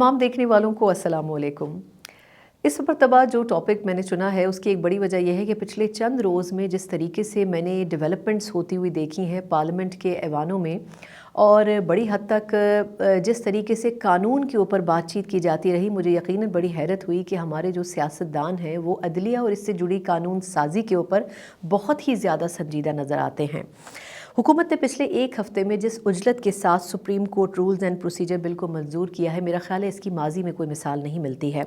तमाम देखने वालों को अस्सलाम वालेकुम। इस मरतबा जो टॉपिक मैंने चुना है उसकी एक बड़ी वजह यह है कि पिछले चंद रोज़ में जिस तरीके से मैंने डेवलपमेंट्स होती हुई देखी हैं पार्लियामेंट के ऐवानों में, और बड़ी हद तक जिस तरीके से कानून के ऊपर बातचीत की जाती रही, मुझे यकीनन बड़ी हैरत हुई कि हमारे जो सियासतदान हैं वो अदलिया और इससे जुड़ी कानून साजी के ऊपर बहुत ही ज़्यादा संजीदा नज़र आते हैं। हुकूमत ने पिछले एक हफ़्ते में जिस उजलत के साथ supreme court rules and procedure bill को मंजूर किया है, मेरा ख़्याल है इसकी माजी में कोई मिसाल नहीं मिलती है।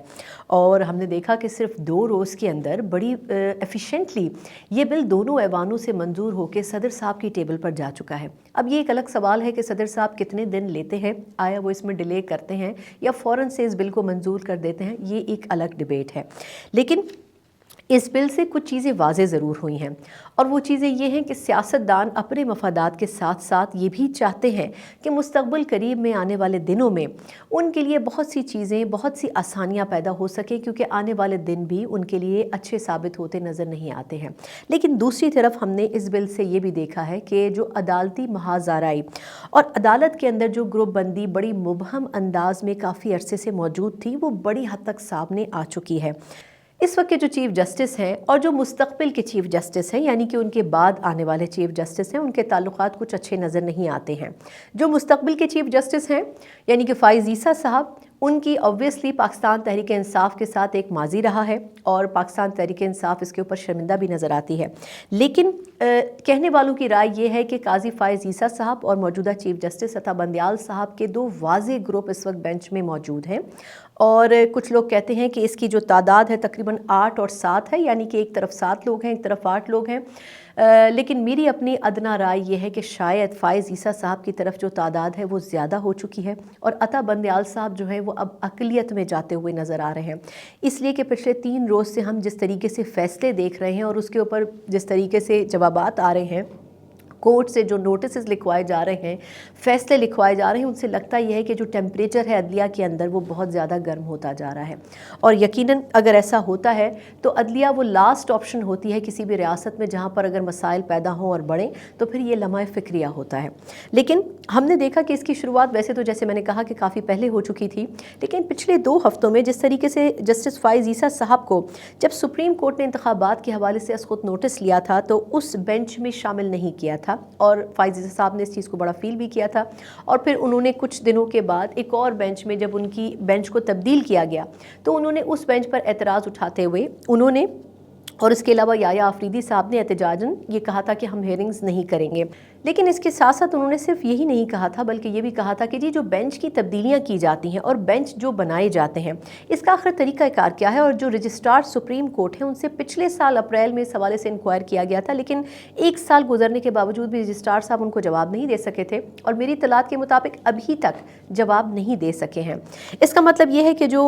और हमने देखा कि सिर्फ 2 रोज़ के अंदर बड़ी एफिशिएंटली ये बिल दोनों ऐवानों से मंजूर होकर सदर साहब की टेबल पर जा चुका है। अब ये एक अलग सवाल है कि सदर साहब कितने दिन लेते हैं, आया वो इसमें डिले करते हैं या फ़ौरन से इस बिल को मंजूर कर देते हैं, ये एक अलग डिबेट है। लेकिन इस बिल से कुछ चीज़ें वाज़ेह ज़रूर हुई हैं, और वो चीज़ें ये हैं कि सियासतदान अपने मफादात के साथ साथ ये भी चाहते हैं कि मुस्तक़बिल करीब में आने वाले दिनों में उनके लिए बहुत सी चीज़ें, बहुत सी आसानियाँ पैदा हो सकें, क्योंकि आने वाले दिन भी उनके लिए अच्छे साबित होते नज़र नहीं आते हैं। लेकिन दूसरी तरफ हमने इस बिल से ये भी देखा है कि जो अदालती महाज़ाराई और अदालत के अंदर जो ग्रुप बंदी बड़ी मुबहम अंदाज में काफ़ी अरसे से मौजूद थी, वो बड़ी हद तक सामने आ चुकी है। इस वक्त के जो चीफ़ जस्टिस हैं और जो मुस्तक़बिल के चीफ़ जस्टिस हैं, यानी कि उनके बाद आने वाले चीफ़ जस्टिस हैं, उनके ताल्लुकात कुछ अच्छे नज़र नहीं आते हैं। जो मुस्तक़बिल के चीफ़ जस्टिस हैं यानी कि फ़ाइज़ ईसा साहब, उनकी ऑब्वियसली पाकिस्तान तहरीक इंसाफ के साथ एक माजी रहा है और पाकिस्तान तहरीक इंसाफ इसके ऊपर शर्मिंदा भी नज़र आती है। लेकिन कहने वालों की राय ये है कि काजी फ़ाइज़ ईसा साहब और मौजूदा चीफ़ जस्टिस अता बंदियाल साहब के 2 वाज़ेह ग्रुप इस वक्त बेंच में मौजूद हैं, और कुछ लोग कहते हैं कि इसकी जो तादाद है तकरीबन 8 और 7 है, यानी कि एक तरफ 7 लोग हैं, एक तरफ 8 लोग हैं। लेकिन मेरी अपनी अदना राय ये है कि शायद फ़ाइज़ ईसा साहब की तरफ जो तादाद है वो ज़्यादा हो चुकी है, और अता बंदियाल साहब जो है वो अब अक़लियत में जाते हुए नज़र आ रहे हैं। इसलिए कि पिछले 3 रोज़ से हम जिस तरीके से फ़ैसले देख रहे हैं और उसके ऊपर जिस तरीके से जवाबात आ रहे हैं, कोर्ट से जो नोटिस लिखवाए जा रहे हैं, फ़ैसले लिखवाए जा रहे हैं, उनसे लगता यह है कि जो टेम्परेचर है अदलिया के अंदर वो बहुत ज़्यादा गर्म होता जा रहा है। और यकीनन अगर ऐसा होता है तो अदलिया वो लास्ट ऑप्शन होती है किसी भी रियासत में जहाँ पर अगर मसाइल पैदा हों और बढ़ें, तो फिर ये लम्हा फ़िक्रिया होता है। लेकिन हमने देखा कि इसकी शुरुआत वैसे तो जैसे मैंने कहा कि काफ़ी पहले हो चुकी थी, लेकिन पिछले 2 हफ़्तों में जिस तरीके से जस्टिस फ़ाइज़ ईसा साहब को जब सुप्रीम कोर्ट ने इंतखाबात के हवाले से खुद नोटिस लिया था तो उस बेंच में शामिल नहीं किया था, और फ़ाइज़ ईसा साहब ने इस चीज़ को बड़ा फ़ील भी किया था। और फिर उन्होंने कुछ दिनों के बाद एक और बेंच में, जब उनकी बेंच को तब्दील किया गया, तो उन्होंने उस बेंच पर एतराज़ उठाते हुए उन्होंने और इसके अलावा याया आफरीदी साहब ने एहतजाजन ये कहा था कि हम हेयरिंग्स नहीं करेंगे। लेकिन इसके साथ साथ उन्होंने सिर्फ यही नहीं कहा था, बल्कि ये भी कहा था कि जी जो बेंच की तब्दीलियाँ की जाती हैं और बेंच जो बनाए जाते हैं, इसका आखिर तरीक़ाकार क्या है। और जो रजिस्ट्रार सुप्रीम कोर्ट है उनसे पिछले साल अप्रैल में इस हवाले से इंक्वायर किया गया था, लेकिन 1 साल गुजरने के बावजूद भी रजिस्ट्रार साहब उनको जवाब नहीं दे सके थे, और मेरी इत्तलात के मुताबिक अभी तक जवाब नहीं दे सके हैं। इसका मतलब ये है कि जो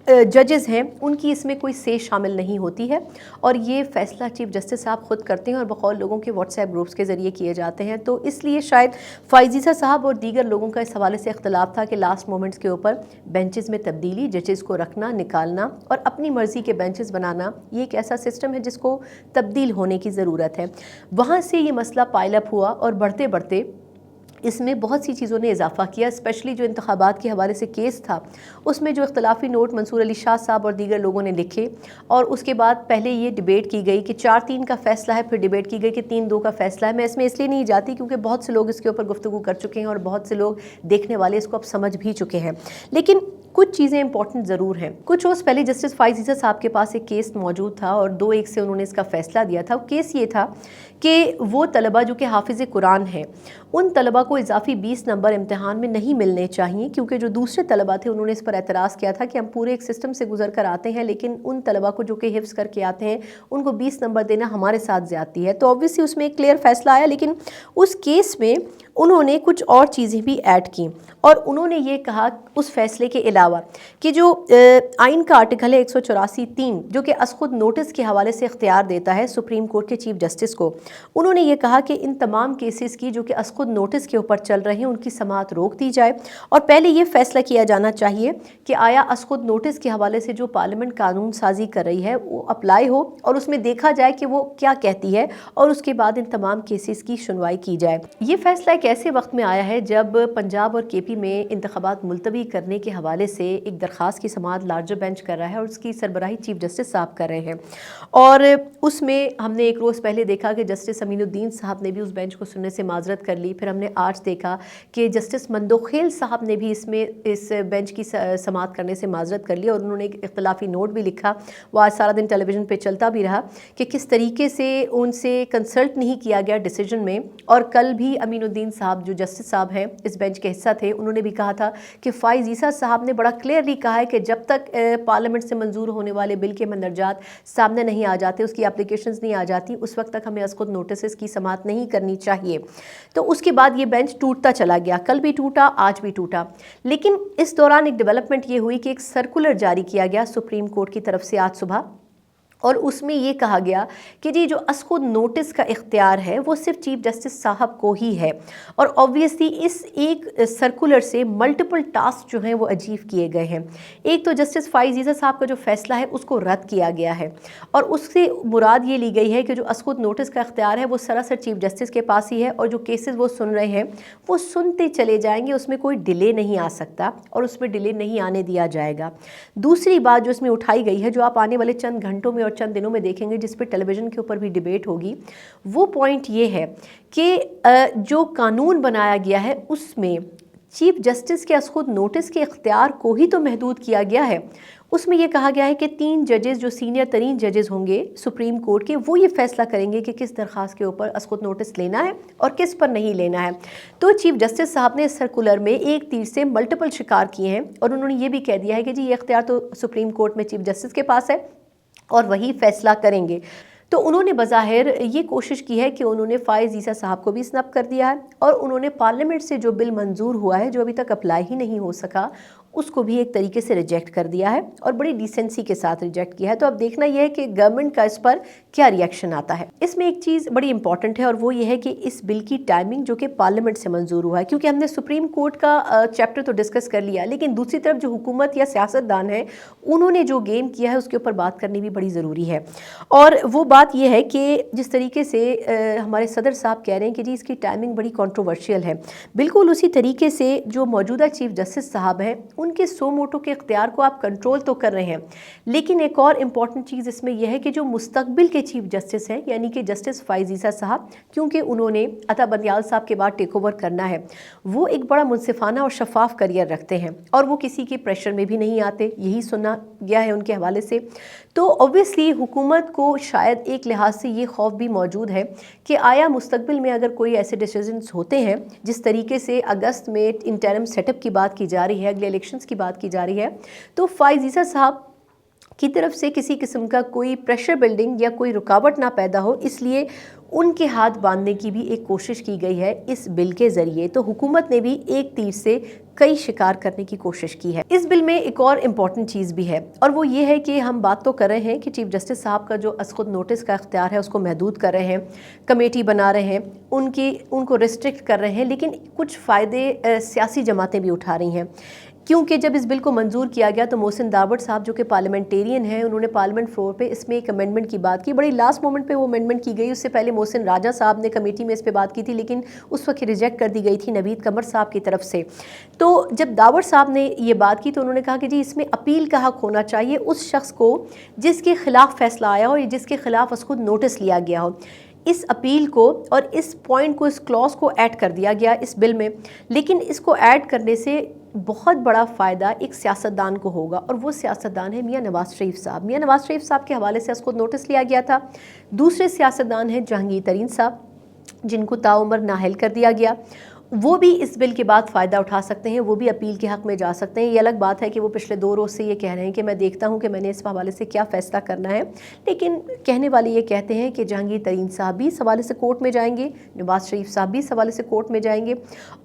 जजेस हैं उनकी इसमें कोई से शामिल नहीं होती है, और ये फ़ैसला चीफ़ जस्टिस साहब ख़ुद करते हैं और बकौल लोगों के व्हाट्सएप ग्रुप्स के ज़रिए किए जाते हैं। तो इसलिए शायद फ़ाइज़ ईसा साहब और दीगर लोगों का इस हवाले से इख्तलाफ था कि लास्ट मोमेंट्स के ऊपर बेंचेस में तब्दीली, जजेस को रखना, निकालना और अपनी मर्ज़ी के बेंचेस बनाना, ये एक ऐसा सिस्टम है जिसको तब्दील होने की ज़रूरत है। वहाँ से ये मसला पाइल अप हुआ और बढ़ते बढ़ते इसमें बहुत सी चीज़ों ने इजाफा किया। स्पेशली जो इंतखाबात के हवाले से केस था, उसमें जो इख्तलाफी नोट मंसूर अली शाह साहब और दीगर लोगों ने लिखे, और उसके बाद पहले ये डिबेट की गई कि 4-3 का फ़ैसला है, फिर डिबेट की गई कि 3-2 का फ़ैसला है। मैं इसमें इसलिए नहीं जाती क्योंकि बहुत से लोग इसके ऊपर गुफ्तगू कर चुके हैं और बहुत से लोग देखने वाले इसको अब समझ भी चुके हैं। लेकिन कुछ चीज़ें इंपॉर्टेंट ज़रूर हैं। कुछ रोज़ पहले जस्टिस फ़ाइज़ ईसा साहब के पास एक केस मौजूद था और 2-1 से उन्होंने इसका फ़ैसला दिया था। केस ये था कि वो तलबा जो कि हाफिज़ कुरान हैं, उन तलबा को इजाफी 20 नंबर इम्तिहान में नहीं मिलने चाहिए, क्योंकि जो दूसरे तलबा थे उन्होंने इस पर एतराज़ किया था कि हम पूरे एक सिस्टम से गुजर कर आते हैं, लेकिन उन तलबा को जो कि हिफ्ज़ करके आते हैं उनको 20 नंबर देना हमारे साथ ज़्यादती है। तो ऑब्वियसली उसमें एक क्लियर फ़ैसला आया, लेकिन उस केस में उन्होंने कुछ और चीज़ें भी ऐड की, और उन्होंने ये कहा उस फैसले के अलावा कि जो आइन का आर्टिकल है 184(3 जो कि खुद नोटिस के हवाले से इख्तियार देता है सुप्रीम कोर्ट के चीफ जस्टिस को, उन्होंने ये कहा कि इन तमाम केसेस की जो कि खुद नोटिस के ऊपर चल रहे हैं उनकी समाअत रोक दी जाए, और पहले ये फैसला किया जाना चाहिए कि आया खुद नोटिस के हवाले से जो पार्लियामेंट कानून साजी कर रही है वो अप्लाई हो और उसमें देखा जाए कि वो क्या कहती है, और उसके बाद इन तमाम केसेस की सुनवाई की जाए। ये फैसला एक ऐसे वक्त में आया है जब पंजाब और केपी में इंतखाबात मुलतवी करने के हवाले से एक दरख्वास्त की समाअत लार्जर बेंच कर रहा है और उसकी सरबराही चीफ जस्टिस साहब कर रहे हैं। और उसमें हमने एक रोज़ पहले देखा कि जस्टिस अमीनुद्दीन साहब ने भी उस बेंच को सुनने से माजरत कर ली। फिर हमने आज देखा कि जस्टिस मंदोखेल साहब ने भी इस बेंच की समाअत करने से माजरत कर ली और उन्होंने एक इख्तलाफी नोट भी लिखा। वो आज सारा दिन टेलीविज़न पे चलता भी रहा कि किस तरीके से उनसे कंसल्ट नहीं किया गया डिसीजन में। और कल भी अमीनुद्दीन साहब जो जस्टिस साहब हैं इस बेंच के हिस्सा थे, उन्होंने भी कहा था कि फ़ाइज़ ईसा साहब ने बड़ा क्लियरली कहा है कि जब तक पार्लियामेंट से मंजूर होने वाले बिल के मंदरजात सामने नहीं आ जाते, उसकी एप्लीकेशंस नहीं आ जाती, उस वक्त तक हमें अस्कुद नोटिस की समाअत नहीं करनी चाहिए। तो उसके बाद ये बेंच टूटता चला गया, कल भी टूटा, आज भी टूटा। लेकिन इस दौरान एक डेवलपमेंट ये हुई कि एक सर्कुलर जारी किया गया सुप्रीम कोर्ट की तरफ से आज सुबह, और उसमें ये कहा गया कि जी जो अस्कुद नोटिस का इख्तियार है वो सिर्फ चीफ जस्टिस साहब को ही है। और ऑब्वियसली इस एक सर्कुलर से मल्टीपल टास्क जो हैं वो अचीव किए गए हैं। एक तो जस्टिस फ़ाइज़ ईसा साहब का जो फैसला है उसको रद्द किया गया है और उससे मुराद ये ली गई है कि जो अस्कुद नोटिस का इख्तियार है वो सरासर चीफ जस्टिस के पास ही है और जो केसेस वो सुन रहे हैं वो सुनते चले जाएंगे, उसमें कोई डिले नहीं आ सकता और उसमें डिले नहीं आने दिया जाएगा। दूसरी बात जो इसमें उठाई गई है, जो आप आने वाले चंद घंटों में और चंद दिनों में देखेंगे, जिस पे टेलीविज़न के ऊपर भी डिबेट होगी, वो पॉइंट ये है कि जो कानून बनाया गया है उसमें चीफ जस्टिस के अस्कुद नोटिस के इख्तियार को ही तो महदूद किया गया है। उसमें यह कहा गया है कि 3 जजेस जो सीनियर तरीन जजेस होंगे सुप्रीम कोर्ट के, वो ये फैसला करेंगे कि किस दरख्वास्त के ऊपर अस्कुद नोटिस लेना है और किस पर नहीं लेना है। तो चीफ जस्टिस साहब ने सर्कुलर में एक तीर से मल्टीपल शिकार किए हैं और उन्होंने ये भी कह दिया है कि जी ये इख्तियार तो सुप्रीम कोर्ट में चीफ जस्टिस के पास है और वही फैसला करेंगे। तो उन्होंने बज़ाहिर ये कोशिश की है कि उन्होंने फ़ाइज़ ईसा साहब को भी स्नब कर दिया है और उन्होंने पार्लियामेंट से जो बिल मंजूर हुआ है, जो अभी तक अप्लाई ही नहीं हो सका, उसको भी एक तरीके से रिजेक्ट कर दिया है और बड़ी डिसेंसी के साथ रिजेक्ट किया है। तो अब देखना यह है कि गवर्नमेंट का इस पर क्या रिएक्शन आता है। इसमें एक चीज़ बड़ी इंपॉर्टेंट है और वो ये है कि इस बिल की टाइमिंग जो कि पार्लियामेंट से मंजूर हुआ है, क्योंकि हमने सुप्रीम कोर्ट का चैप्टर तो डिस्कस कर लिया, लेकिन दूसरी तरफ जो हुकूमत या सियासतदान है उन्होंने जो गेम किया है उसके ऊपर बात करनी भी बड़ी ज़रूरी है। और वो बात यह है कि जिस तरीके से हमारे सदर साहब कह रहे हैं कि जी इसकी टाइमिंग बड़ी कंट्रोवर्शियल है, बिल्कुल उसी तरीके से जो मौजूदा चीफ जस्टिस साहब हैं उनके सो मोटो के इख्तियार को आप कंट्रोल तो कर रहे हैं, लेकिन एक और इम्पॉर्टेंट चीज़ इसमें यह है कि जो मुस्तकबिल के चीफ जस्टिस हैं यानी कि जस्टिस फ़ाइज़ ईसा साहब, क्योंकि उन्होंने अता बंदियाल साहब के बाद टेक ओवर करना है, वो एक बड़ा मुनसिफाना और शफाफ करियर रखते हैं और वो किसी के प्रेशर में भी नहीं आते, यही सुना गया है उनके हवाले से। तो ऑब्वियसली हुकूमत को शायद एक लिहाज से ये खौफ भी मौजूद है कि आया मुस्तकबिल में अगर कोई ऐसे डिसीजंस होते हैं, जिस तरीके से अगस्त में इंटरिम सेटअप की बात की जा रही है, अगले इलेक्शंस की बात की जा रही है, तो फ़ाइज़ ईसा साहब की तरफ से किसी किस्म का कोई प्रेशर बिल्डिंग या कोई रुकावट ना पैदा हो, इसलिए उनके हाथ बांधने की भी एक कोशिश की गई है इस बिल के ज़रिए। तो हुकूमत ने भी एक तीर से कई शिकार करने की कोशिश की है। इस बिल में एक और इम्पॉर्टेंट चीज़ भी है और वो ये है कि हम बात तो कर रहे हैं कि चीफ जस्टिस साहब का जो अस्कुद नोटिस का इख्तियार है उसको महदूद कर रहे हैं, कमेटी बना रहे हैं, उनको रिस्ट्रिक्ट कर रहे हैं, लेकिन कुछ फ़ायदे सियासी जमातें भी उठा रही हैं। क्योंकि जब इस बिल को मंजूर किया गया तो मोहसिन दावड़ साहब जो कि पार्लियामेंटेरियन हैं, उन्होंने पार्लियामेंट फ्लोर पे इसमें एक अमेंडमेंट की बात की, बड़ी लास्ट मोमेंट पे वो अमेंडमेंट की गई। उससे पहले मोहसिन राजा साहब ने कमेटी में इस पे बात की थी, लेकिन उस वक्त रिजेक्ट कर दी गई थी नवीद कमर साहब की तरफ से। तो जब दावड़ साहब ने ये बात की तो उन्होंने कहा कि जी इसमें अपील का हक होना चाहिए उस शख्स को जिसके खिलाफ फैसला आया हो या जिसके खिलाफ उसको नोटिस लिया गया हो। इस अपील को और इस पॉइंट को, इस क्लॉज को ऐड कर दिया गया इस बिल में, लेकिन इसको ऐड करने से बहुत बड़ा फ़ायदा एक सियासतदान को होगा और वो सियासतदान है मियां नवाज शरीफ साहब। मियां नवाज शरीफ साहब के हवाले से उसको नोटिस लिया गया था। दूसरे सियासतदान हैं जहांगीर तरीन साहब, जिनको ताउम्र नाअहल कर दिया गया। वो भी इस बिल के बाद फ़ायदा उठा सकते हैं, वो भी अपील के हक़ में जा सकते हैं। ये अलग बात है कि वो पिछले 2 रोज़ से ये कह रहे हैं कि मैं देखता हूँ कि मैंने इस हवाले से क्या फ़ैसला करना है, लेकिन कहने वाले ये कहते हैं कि जहांगीर तरीन साहब भी इस हवाले से कोर्ट में जाएंगे, नवाज शरीफ साहब भी इस हवाले से कोर्ट में जाएंगे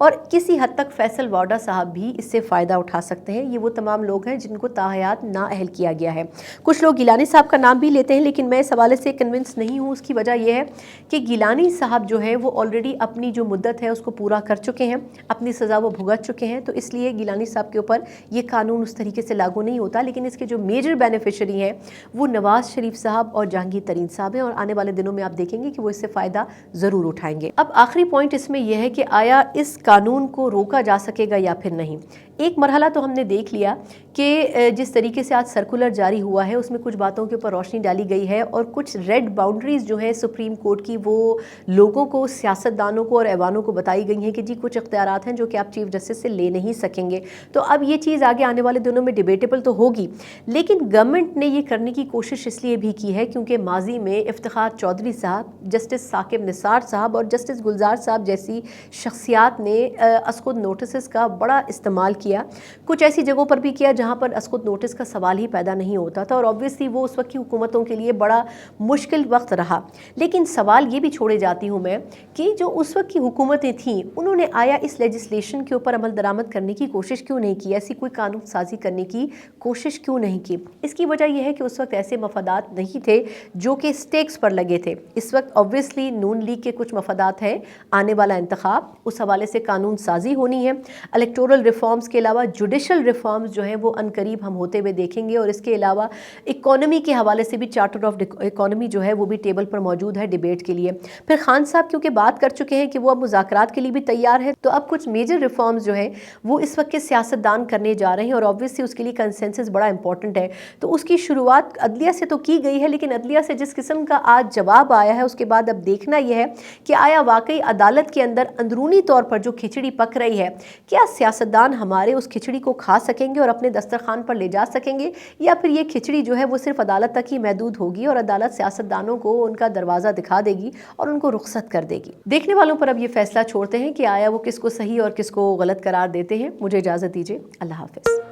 और किसी हद तक फैसल वाडा साहब भी इससे फ़ायदा उठा सकते हैं। ये वो तमाम लोग हैं जिनको ताहयात नाअहल किया गया है। कुछ लोग गिलानी साहब का नाम भी लेते हैं, लेकिन मैं इस हवाले से कन्विंस नहीं हूँ। उसकी वजह यह है कि गिलानी साहब जो है वो ऑलरेडी अपनी जो मुद्दत है उसको पूरा कर चुके हैं, अपनी सज़ा वो भुगत चुके हैं, तो इसलिए गिलानी साहब के ऊपर ये कानून उस तरीके से लागू नहीं होता। लेकिन इसके जो मेजर बेनिफिशरी हैं वो नवाज शरीफ साहब और जहांगीर तरीन साहब हैं और आने वाले दिनों में आप देखेंगे कि वो इससे फ़ायदा ज़रूर उठाएंगे। अब आखिरी पॉइंट इसमें यह है कि आया इस कानून को रोका जा सकेगा या फिर नहीं। एक मरहला तो हमने देख लिया कि जिस तरीके से आज सर्कुलर जारी हुआ है उसमें कुछ बातों के ऊपर रोशनी डाली गई है और कुछ रेड बाउंड्रीज़ जो हैं सुप्रीम कोर्ट की वो लोगों को, सियासतदानों को और ऐवानों को बताई गई हैं कि जी कुछ इख्तियारात हैं जो कि आप चीफ जस्टिस से ले नहीं सकेंगे। तो अब ये चीज़ आगे आने वाले दिनों में डिबेटेबल तो होगी, लेकिन गवर्नमेंट ने ये करने की कोशिश इसलिए भी की है क्योंकि माजी में इफ्तिखार चौधरी साहब, जस्टिस साकिब निसार साहब और जस्टिस गुलजार साहब जैसी शख्सियात ने असखुद नोटिस का बड़ा इस्तेमाल किया। कुछ ऐसी जगहों पर भी किया जहाँ पर असखुद नोटिस का सवाल ही पैदा नहीं होता था और ऑब्वियसली वो उस वक्त की हुकूमतों के लिए बड़ा मुश्किल वक्त रहा। लेकिन सवाल ये भी छोड़े जाती हूँ मैं कि जो उस वक्त की हुकूमतें थीं उन्होंने आया इस लेजिस्लेशन के ऊपर अमल दरामद करने की कोशिश क्यों नहीं की, ऐसी कोई कानून साजी करने की कोशिश क्यों नहीं की? इसकी वजह यह है कि उस वक्त ऐसे मफादात नहीं थे जो कि स्टेक्स पर लगे थे। इस वक्त ऑब्वियसली नून लीग के कुछ मफादात हैं, आने वाला इंतखाब, उस हवाले से कानून साजी होनी है। इलेक्टोरल रिफॉर्म्स के अलावा जुडिशल रिफॉर्म्स जो हैं वो अनकरीब हम होते हुए देखेंगे और इसके अलावा इकोनॉमी के हवाले से भी चार्टर ऑफ इकोनॉमी जो है वो भी टेबल पर मौजूद है डिबेट के लिए। फिर खान साहब क्योंकि बात कर चुके हैं कि वो अब मुज़ाकरात के लिए भी तैयार है, तो अब कुछ मेजर रिफॉर्म्स जो है वो इस वक्त के सियासतदान करने जा रहे हैं और ऑब्वियसली उसके लिए कंसेंसस बड़ा इंपॉर्टेंट है। तो उसकी शुरुआत अदलिया से तो की गई है, लेकिन अदलिया से जिस किस्म का आज जवाब आया है उसके बाद अब देखना यह है कि आया वाकई अदालत के अंदर अंदरूनी तौर पर जो खिचड़ी पक रही है, क्या सियासतदान हमारे उस खिचड़ी को खा सकेंगे और अपने दस्तरखान पर ले जा सकेंगे, या फिर ये खिचड़ी जो है वो सिर्फ अदालत तक ही महदूद होगी और अदालत सियासतदानों को उनका दरवाज़ा दिखा देगी और उनको रुखसत कर देगी। देखने वालों पर अब ये फैसला छोड़ते हैं कि आया वो किसको सही और किसको गलत करार देते हैं। मुझे इजाज़त दीजिए, अल्लाह हाफ़िज़।